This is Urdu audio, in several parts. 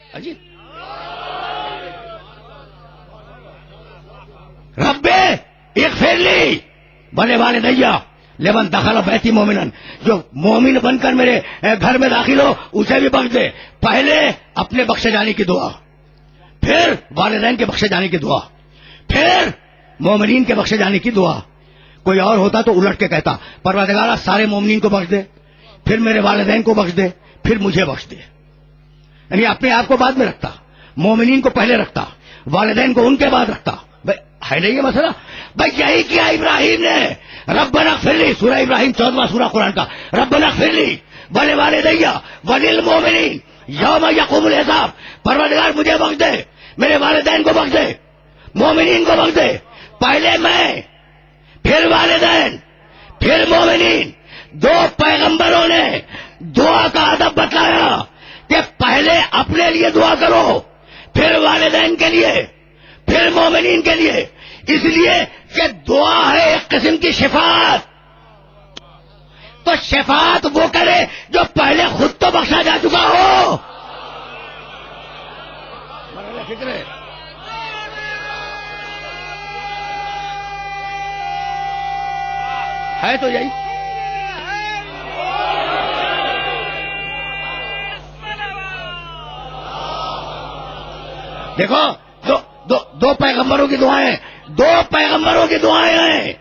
عجیب. ربے اغفر لی بلے والے دیا لمن دخل بیتی مومنن، جو مومن بن کر میرے گھر میں داخل ہو اسے بھی بخش دے. پہلے اپنے بخشے جانے کی دعا، پھر والدین کے بخشے جانے کی دعا، پھر مومنین کے بخشے جانے کی دعا. کوئی اور ہوتا تو الٹ کے کہتا پروردگارا سارے مومنین کو بخش دے، پھر میرے والدین کو بخش دے، پھر مجھے بخش دے. یعنی اپنے آپ کو بعد میں رکھتا، مومنین کو پہلے رکھتا، والدین کو ان کے بعد رکھتا. ہے نہیں یہ مسئلہ؟ بھائی یہی کیا ابراہیم نے. ربنا اغفر لی، سورہ ابراہیم 14واں سورہ قرآن کا. ربنا اغفر لی ولوالدی وللمؤمنین یوم یقوم الحساب. پروردگار مجھے بخش دے، میرے والدین کو بخش دے، مومنین کو بخش دے. پہلے میں، پھر والدین، پھر مومنین. دو پیغمبروں نے دعا کا ادب بتلایا کہ پہلے اپنے لیے دعا کرو، پھر والدین کے لیے، پھر مومنین کے لیے. اس لیے کہ دعا ہے ایک قسم کی شفاعت. تو شفاعت وہ کرے جو پہلے خود تو بخشا جا چکا ہو. فکر ہے تو یہی. دیکھو دو پیغمبروں کی دعائیں، دو پیغمبروں کی دعائیں ہیں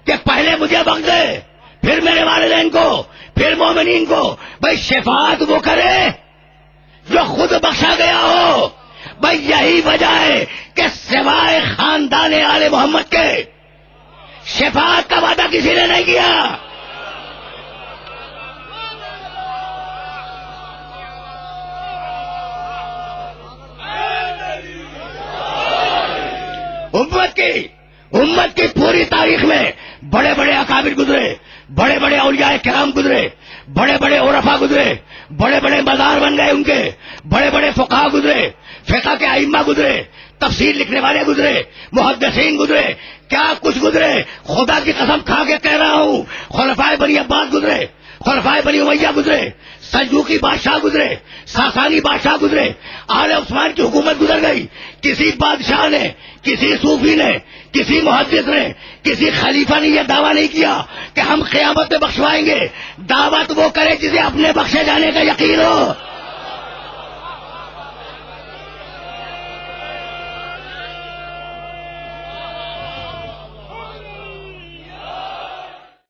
کہ پہلے مجھے بخش دے، پھر میرے والدین کو، پھر مومنین کو. بھائی شفاعت وہ کرے جو خود بخشا گیا ہو. بھائی یہی وجہ ہے کہ سوائے خاندان آل محمد کے شفاعت کا وعدہ کسی نے نہیں کیا. امت کی پوری تاریخ میں بڑے بڑے اکابر گزرے، بڑے بڑے اولیاء کرام گزرے، بڑے بڑے عرفاء گزرے، بڑے بڑے مزار بن گئے ان کے، بڑے بڑے فقہاء گزرے، فقہ کے ائمہ گزرے، تفسیر لکھنے والے گزرے، محدثین گزرے، کیا کچھ گزرے. خدا کی قسم کھا کے کہہ رہا ہوں، خلفائے بنی عباس گزرے، خلفائے بنی امیہ گزرے، سلجوقی بادشاہ گزرے، ساسانی بادشاہ گزرے، آل عثمان کی حکومت گزر گئی. کسی بادشاہ نے، کسی صوفی نے، کسی محدث نے، کسی خلیفہ نے یہ دعویٰ نہیں کیا کہ ہم قیامت میں بخشوائیں گے. دعوت وہ کرے جسے اپنے بخشے جانے کا یقین ہو.